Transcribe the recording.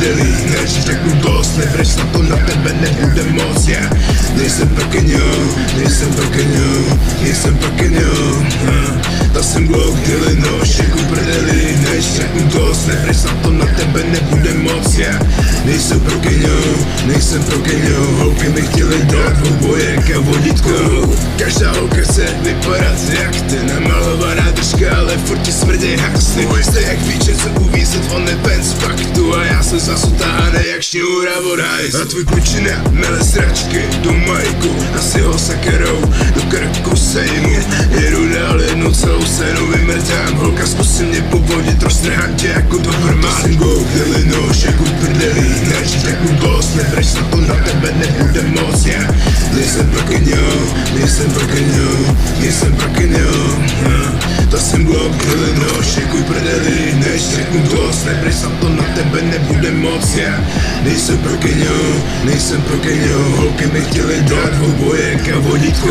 prdeli, než řeknu dost, nebreš na to, na tebe nebude moc. Já nejsem pequeño, nejsem pequeño, nejsem pequeño. Tasim Glock, dělej nož, jako prdeli, než řeknu dost, nebreš na to, na tebe nebude moc. Já nejsem pequeño, nejsem pequeño, holky mi chtěli dát dvoubojek a vodítko. Každá holka chce vypadat jak ty, namalovaná držka, ale furt ti smrdí haxny. Jste jak víče, co uvízet on nepen z faktu, a já jsem zas utáhaný jak šňůra od hajzu. A tvůj klučina mele sračky do majku, asi ho sakerou do krku sejmu. Jedu dál jednu celou scénu vymrtám, holka zkusím mě povodit, roztrhám tě jako Doberman. Tasim Glock, dělej nož, jako prdeli, než řeknu dost, nebreš na to, na tebe nebude moc. Já nejsem pequeño, nejsem pequeño, nejsem pequeño. Tasim Glock, dělej nož, jako prdeli, než řeknu dost, nebreš na to, na tebe nebude moc. Já nejsem pequeño, nejsem pequeño, holky mi chtěli dát dvoubojek a vodítko.